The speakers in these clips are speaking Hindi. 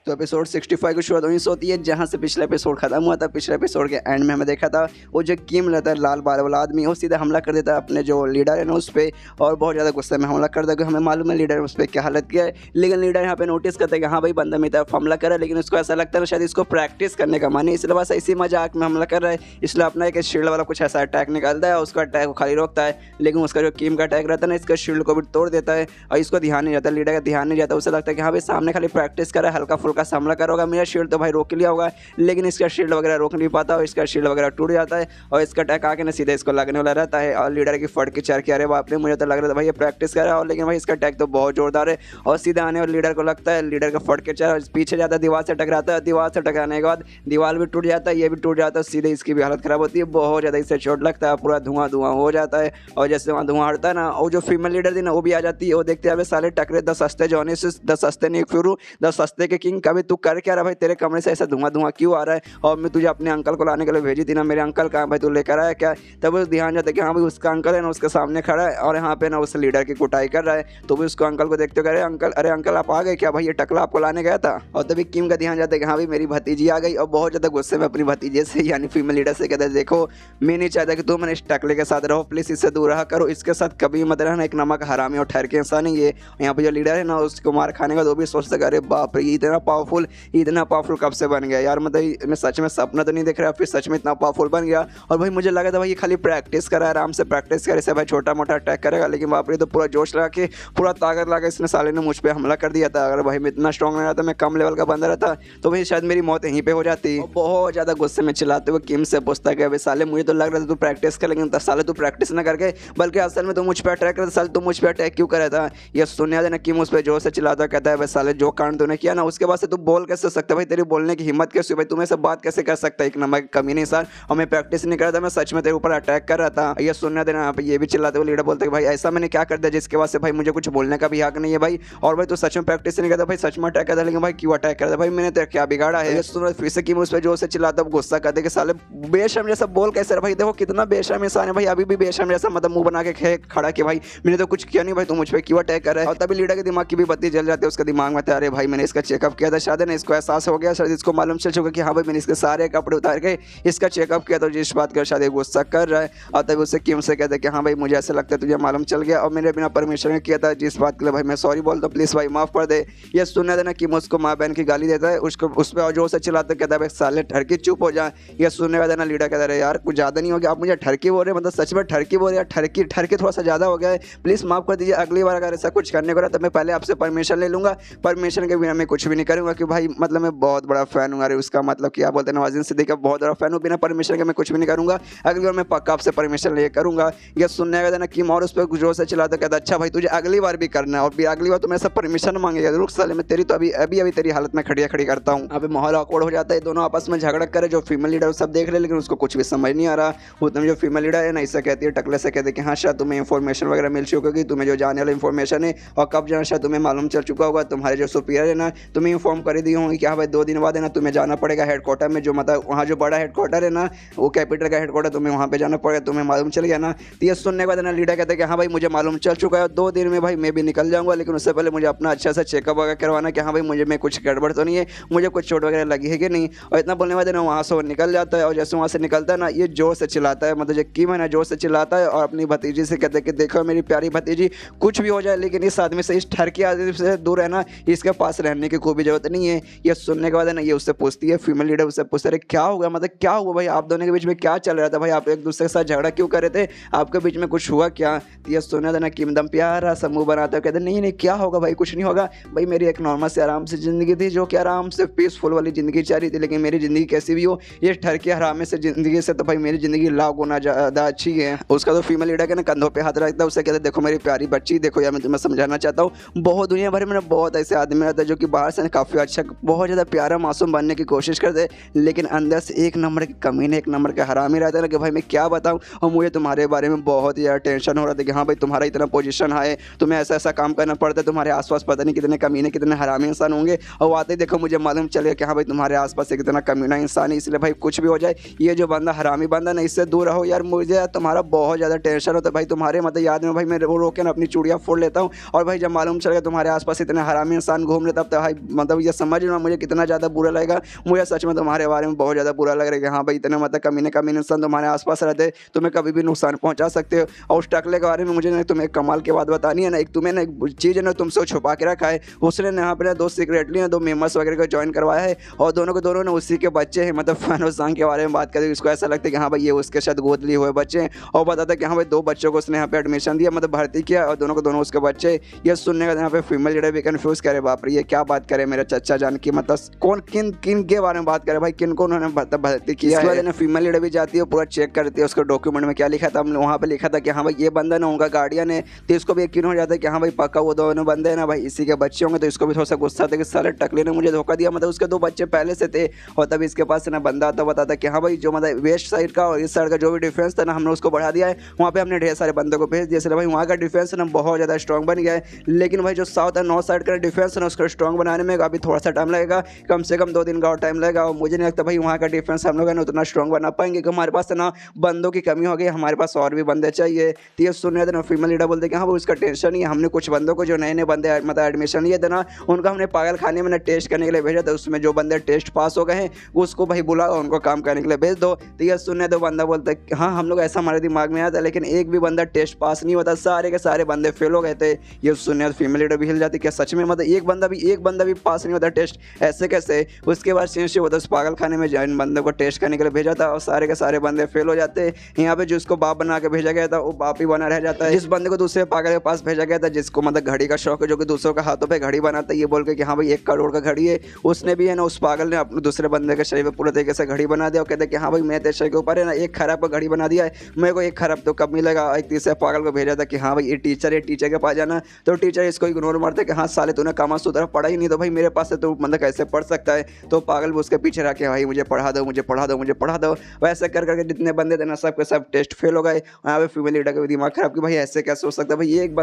तो एपिसोड 65 की शुरुआत वहीं से होती है जहाँ से पिछला एपिसोड खत्म हुआ था। पिछले एपिसोड के एंड में हमें देखा था वो जो किम रहता है लाल बाल वाला आदमी, वो सीधा हमला कर देता है अपने जो लीडर है ना उस पर, और बहुत ज़्यादा गुस्से में हमला कर देता है। हमें मालूम है लीडर उस पर क्या हालत किया है, लेकिन लीडर यहाँ पे नोटिस करता है कि हाँ भाई बंदा मेरी तरफ हमला कर रहा है, लेकिन उसको ऐसा लगता है शायद इसको प्रैक्टिस करने का मन है, इसलिए बस इसी मजाक में हमला कर रहा है। इसलिए अपना एक शील्ड वाला कुछ ऐसा अटैक निकालता है, उसका अटैक को खाली रोकता है, लेकिन उसका जो किम का अटैक रहता है ना इसका शील्ड को भी तोड़ देता है। और इसको ध्यान नहीं जाता, लीडर का ध्यान नहीं जाता, उसे लगता है कि हाँ भाई सामने खाली प्रैक्टिस कर रहा है, हल्का फुल्का हमला करोगा, मेरा शील्ड तो भाई रोक लिया होगा, लेकिन इसका शील्ड वगैरह रोक नहीं पाता और इसका शील्ड वगैरह टूट जाता है और इसका अटैक आके ना सीधे इसको लगने वाला रहता है। और लीडर की फट की चर के अरे बाप रे, मुझे तो लग रहा था भाई ये प्रैक्टिस कर रहा है, और लेकिन भाई इसका अटैक तो बहुत जोरदार है और सीधे आने और लीडर को लगता है, लीडर का फट के चर पीछे जाता है, दीवार से टकराता है, दीवार से टकराने के बाद दीवार भी टूट जाता है, ये भी टूट जाता है, सीधे इसकी भी हालत खराब होती है, बहुत ज़्यादा इससे चोट लगता है, पूरा धुआं धुआं हो जाता है। और जैसे वहाँ धुआं हटता है ना, और जो फीमेल लीडर थी ना वो भी आ जाती है, वो देखते हैं साले टकरे 10 सस्ते जॉनी से 10 सस्ते नहीं फिर 10 सस्ते के किंग, कभी तू कर क्या रहा भाई, तेरे कमरे से ऐसा धुआं धुआं क्यों आ रहा है, और मैं तुझे अपने अंकल को लाने के लिए भेजी थी ना, मेरे अंकल कहाँ भाई, तू लेकर आया क्या। तब उस ध्यान जाता है कि हाँ भाई उसका अंकल है ना उसके सामने खड़ा है और यहाँ पे ना उस लीडर की कुटाई कर रहा है। तो भी उसको अंकल को देखते हुए अरे अंकल आप आ गए क्या भाई, ये टकला आपको लाने गया था। और तभी किम का ध्यान जाता है कि हाँ भाई मेरी भतीजी आ गई, और बहुत ज़्यादा गुस्से में अपनी भतीजे से यानी फीमेल लीडर से कहता है देखो मैं नहीं चाहता कि तुम इस टकले के साथ रहो, प्लीज़ इससे दूर रहा करो, इसके साथ कभी मत रहना, एक नमक हरामी और ठहर के इंसान ही है। यहाँ पे जो लीडर है ना उसको मार खाने का, तो भी सोचता है अरे बाप रे इतना पावरफुल कब से बन गया यार, मतलब मैं सच में सपना तो नहीं देख रहा, फिर सच में इतना पावरफुल बन गया। और भाई मुझे लगा था भाई ये खाली प्रैक्टिस करा, आराम से प्रैक्टिस करे से भाई छोटा मोटा अटैक करेगा, लेकिन बाप रे तो पूरा जोश लगा के पूरा ताकत लगा इसने साले ने मुझ पर हमला कर दिया था। अगर भाई मैं इतना स्ट्रॉन्ग नहीं रहता, मैं कम लेवल का बंदा रहता, तो भाई शायद मेरी मौत यहीं पे हो जाती। बहुत ज़्यादा गुस्से में चिल्लाते हुए किम से पूछता कि अभी साले मुझे तो लग रहा था तू प्रैक्टिस कर, लेकिन साले तू प्रैक्टिस ना करके बल्कि असल में तो मुझ पर अटैक करता, साले तू मुझ पर अटैक क्यों कर रहा था। ये सुनने देना किम उस पर जोर से चिल्लाता कहता है भाई साले जो कांड तूने किया ना उसके बाद से तू बोल कैसे सकता भाई, तेरी बोलने की हिम्मत कैसे, भाई तुम्हें सब बात कैसे कर सकता है, एक नंबर कमी नहीं सर, और मैं प्रैक्टिस नहीं कर रहा था, मैं सच में तेरे ऊपर अटैक कर रहा था। ये सुनने देना यहाँ पे ये भी चिल्लाते हुए लीडर बोलते कि भाई ऐसा मैंने क्या कर दिया जिसके बाद से भाई मुझे कुछ बोलने का भी हक नहीं है भाई, और भाई तू सच में प्रैक्टिस नहीं करता, भाई सच में अटैक करता, लेकिन भाई क्यों अटैक करता भाई, मैंने तेरा क्या बिगाड़ा है। ये सुन फिर से किम उस पर जोर से चिल्लाता गुस्सा करते कि साले बेशर्म जैसा बोल कैसे भाई, देखो कितना बेशर्म इंसान है भाई, अभी भी बेशर्म जैसा मतलब मुंह बना के खड़ा कि भाई मैंने तो कुछ किया नहीं भाई, तू मुझ पर क्यों अटैक कर रहा है। और तभी लीडर के दिमाग की भी बत्ती जल जाती है, उसके दिमाग में था अरे भाई मैंने इसका चेकअप किया था, शायद ना इसको एहसास हो गया, शायद इसको मालूम चल चुका कि हाँ भाई मैंने इसके सारे कपड़े उतार के इसका चेकअप किया, तो जिस बात का शायद गुस्सा कर रहा है। और तभी उससे किम से कहते हैं कि हाँ भाई मुझे ऐसा लगता है तुझे मालूम चल गया और मेरे बिना परमिशन किया था, जिस बात के लिए भाई मैं सॉरी बोलता हूँ, प्लीज़ भाई माफ़ कर दे। ये सुनने देना किम उसको माँ बहन की गाली देता है, उसको उस पर जोर से चिल्लाता कहता है भाई साले ठरकी चुप हो जाए। ये सुनने का देना लीडर कहता है यार कुछ ज़्यादा नहीं हो गया, आप मुझे ठरकी बोल रहे हैं, मतलब सच में ठरकी बोल रहे हैं, ठरकी थोड़ा सा ज़्यादा हो गया है, प्लीज़ माफ़ कर दीजिए, अगली बार अगर ऐसा कुछ करने को रहा तो मैं पहले आपसे परमिशन ले लूँगा, परमिशन के बिना मैं कुछ भी नहीं करूँगा, कि भाई मतलब मैं बहुत बड़ा फ़ैन हूँ। अरे उसका मतलब क्या बोलते हैं नवाजुद्दीन सिद्दीकी का बहुत बड़ा फ़ैन हूँ, बिना परमिशन के मैं कुछ भी नहीं करूँगा, अगली बार मैं पक्का आपसे परमिशन ले करूँगा। ये सुनने का देना किम और उस पर जोर से चिल्लाता कहता अच्छा भाई तुझे अगली बार भी करना है, और फिर अगली बार तो मेरे से परमिशन मांगेगा, रुक साले मैं तेरी तो अभी तेरी हालत में खड़ी करता हूँ। अभी माहौल ऑकवर्ड हो जाता है, दोनों आपस में झगड़ा करे, जो फीमेल लीडर सब देख रहे लेकिन उसको कुछ भी समझ नहीं आ रहा। उतने जो फीमेल लीडर है ना इससे कहती है टकले से कहते कि हाँ शायद तुम्हें इन्फॉर्मेशन वगैरह मिल चुकी होगी, तुम्हें जो जाने वाला इन्फॉर्मेशन है और कब जाना शायद तुम्हें मालूम चल चुका होगा, तुम्हारे जो सुपीरियर है ना तुम्हें इन्फॉर्म कर दी होंगी कि हाँ भाई 2 दिन बाद है ना तुम्हें जाना पड़ेगा हेडक्वार्टर में, जो मतलब वहाँ जो बड़ा हेडक्वार्टर है ना वो कैपिटल का हेडक्वार्टर, तुम्हें वहाँ पे जाना पड़ेगा, तुम्हें मालूम चल गया ना। तो ये सुनने के बाद ना लीडर कहते हैं कि हाँ भाई मुझे मालूम चल चुका है, 2 दिन में भाई मैं भी निकल जाऊँगा, लेकिन उससे पहले मुझे अपना अच्छा सा चेकअप वगैरह करवाना कि हाँ भाई मुझे में कुछ गड़बड़ तो नहीं है, मुझे कुछ चोट वगैरह लगी है कि नहीं। और इतना बोलने वाले ना वहाँ से वो निकल जाता है, और जैसे वहाँ से निकलता है ना ये जोर से चिल्लाता है, मतलब जो किम है ना जोर से चिल्लाता है और अपनी भतीजी से कहते हैं कि देखो मेरी प्यारी भतीजी कुछ भी हो जाए लेकिन इस आदमी से, इस ठरकी आदमी से दूर रहना, इसके पास रहने की कोई भी जरूरत नहीं है। ये सुनने के बाद है ना ये उससे पूछती है, फीमेल लीडर उससे पूछते अरे क्या होगा, मतलब क्या हुआ भाई, आप दोनों के बीच में क्या चल रहा था भाई, आप एक दूसरे के साथ झगड़ा क्यों कर रहे थे, आपके बीच में कुछ हुआ क्या। तो ये सुनने देना किम दम प्यारा सा मुंह बनाता है, कहते नहीं क्या होगा भाई, कुछ नहीं होगा भाई, मेरी एक नॉर्मल से आराम से ज़िंदगी थी, जो कि आराम से पीसफुल वाली ज़िंदगी चल रही थी, लेकिन मेरी ज़िंदगी कैसी भी हो ये ठरकी हरामे से ज़िंदगी से तो भाई मेरी ज़िंदगी लाख गुना ज़्यादा अच्छी है। उसका तो फीमेल लीडर के ना कंधों पे हाथ रखता है, उसे कहते देखो मेरी प्यारी बच्ची, देखो यार मैं तुम्हें समझाना चाहता हूँ, बहुत दुनिया भर में बहुत ऐसे आदमी रहता है जो कि बाहर से काफ़ी अच्छा बहुत ज़्यादा प्यारा मासूम बनने की कोशिश करते हैं, लेकिन अंदर से एक नंबर के कमीने, एक नंबर के हरामी रहता है ना, कि भाई मैं क्या बताऊँ, और मुझे तुम्हारे बारे में बहुत ही यार टेंशन हो रहा था कि हाँ भाई तुम्हारा इतना पोजीशन है, तुम्हें ऐसा काम करना पड़ता है, तुम्हारे आसपास पता नहीं कितने कमीने कितने हरामी इंसान होंगे, और आते ही देखो मुझे मालूम चलेगा कि हाँ भाई तुम्हारे आसपास एक कितना कमीना इंसान है, इसलिए भाई कुछ भी हो जाए ये जो बंदा हरामी बंदा ना इससे दूर रहो यार, मुझे तुम्हारा बहुत ज़्यादा टेंशन होता है भाई, तुम्हारे मतलब याद में भाई मैं वो रोके ना अपनी चूड़ियाँ फोड़ लेता हूँ, और भाई जब मालूम चलेगा तुम्हारे आसपास इतने हरामी इंसान घूम रहे तब तो भाई मतलब ये समझ लो मुझे कितना ज़्यादा बुरा लगेगा। मुझे सच में तुम्हारे बारे में बहुत ज़्यादा बुरा लग रहा है कि हाँ भाई इतने मतलब कमीने इंसान तुम्हारे आस-पास रहते हैं, तुम्हें कभी भी नुकसान पहुँचा सकते हो। और उस टकले के बारे में मुझे ना तुम्हें एक कमाल की बात बतानी है ना, एक तुम्हें ना एक चीज़ है ना तुमसे छुपा के रखा है। उसने ना यहाँ पे ना 2 सीक्रेटली ना 2 मेंबर्स वगैरह को जॉइन करवाया है और दोनों के दोनों ना उसी के बच्चे हैं। मतलब फैन और सांग के बारे में बात करें, इसको ऐसा लगता है कि हाँ भाई ये उसके साथ गोद लिए हुए बच्चे हैं और बताता है कि हाँ भाई 2 बच्चों को उसने यहाँ पे एडमिशन दिया, मतलब भर्ती किया और दोनों को दोनों उसके बच्चे। ये सुनने का यहाँ पे फीमेल लीडर भी कन्फ्यूज़ करे, बाप रे ये क्या बात करे मेरा चच्चा जान की, मतलब कौन किन किन के बारे में बात करे भाई, किन को उन्होंने भर्ती किया है। फीमेल लीडर भी जाती है पूरा चेक करती है उसके डॉक्यूमेंट में क्या लिखा था। हमने वहाँ पे लिखा था कि हाँ भाई ये बंदा ना उनका गार्डियन है, तो इसको भी यकीन हो जाता है कि हाँ भाई पक्का वो दोनों बंदे हैं ना भाई इसी के बच्चे होंगे। तो इसको भी थोड़ा सा गुस्सा था कि साले टकले ने मुझे धोखा दिया, मतलब उसके 2 बच्चे पहले से थे। और तभी इसके पास ना बंदा आता बताता कि हाँ भाई जो मतलब वेस्ट साइड का और इस साइड का जो भी डिफेंस था ना हमने उसको बढ़ा दिया है, वहाँ पे हमने ढेर सारे बंदों को भेज दिया। इसलिए भाई वहाँ का डिफेंस ना बहुत ज़्यादा स्ट्रॉन्ग बन गया है। लेकिन भाई जो साउथ और नॉर्थ साइड का डिफेंस है ना उसको स्ट्रॉन्ग बनाने में अभी थोड़ा सा टाइम लगेगा, कम से कम 2 दिन का और टाइम लगेगा। और मुझे नहीं लगता भाई वहाँ का डिफेंस हम लोग है ना उतना स्ट्रॉन्ग बना पाएंगे, क्योंकि हमारे पास ना बंदों की कमी हो गई, हमारे पास और भी बंदे चाहिए। तो ये सुन रहे थे ना फीमेल लीडर बोलते कि हाँ भाई उसका टेंशन नहीं है, हमने कुछ बंदों को जो नए बंदे मतलब एडमिशन लिए थे ना उनका हमने पागल खाने में ना टेस्ट करने के लिए भेजा था। उसमें जो बंदे टेस्ट पास हो गए हैं उसको भाई बुलाओ, उनको काम करने के लिए भेज दो। तो ये सुनने दो बंदा बोलता है हाँ हम लोग ऐसा हमारे दिमाग में आया था, लेकिन एक भी बंदा टेस्ट पास नहीं होता, सारे के सारे बंदे फेल हो गए थे। ये सुनने फीमेल लीडर भी हिल जाती क्या सच में, मतलब एक बंदा भी पास नहीं होता टेस्ट, ऐसे कैसे। उसके बाद सिंसियर होता उस पागल खाने में जिन बंदों को टेस्ट करने के लिए भेजा था और सारे के सारे बंदे फेल हो जाते। यहाँ पे जिसको बाप बना के भेजा गया था वो बाप ही बना रह जाता है। जिस बंदे को दूसरे पागल के पास भेजा गया था जिसको मतलब घड़ी का शौक है, जो कि दूसरों के हाथों पे घड़ी बनाता है ये बोल के कि हाँ भाई 1 करोड़ का घड़ी है, उसने भी है ना उस पागल ने अपने दूसरे बंदे के शरीर पे पूरे तरीके से घड़ी बना दिया और कहते कि हाँ भाई मैं तेरे शरीर के ऊपर है ना 1 खरब का घड़ी बना दिया है, मेरे को 1 खरब तो कब मिलेगा। एक तीसरे पागल को भेजा था कि हाँ भाई ये टीचर है, टीचर के पास जाना। तो टीचर इसको इग्नोर मारते कि हाँ साले तूने कामा सूत्र पढ़ा ही नहीं, तो भाई मेरे पास से तो मतलब कैसे पढ़ सकता है। तो पागल भी उसके पीछे रह के भाई मुझे पढ़ा दो, मुझे पढ़ा दो, मुझे पढ़ा दो। वैसे कर करके जितने बंदे थे ना सब के सब टेस्ट फेल हो गए। यहाँ पे फीमेल लीडर का भी दिमाग खराब कि भाई ऐसे कैसे हो सकता है, भाई एक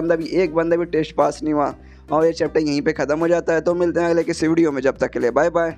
बंदा भी टेस्ट पास नहीं हुआ। और ये चैप्टर यहीं पे ख़त्म हो जाता है। तो मिलते हैं अगले किसी वीडियो में, जब तक के लिए बाय बाय।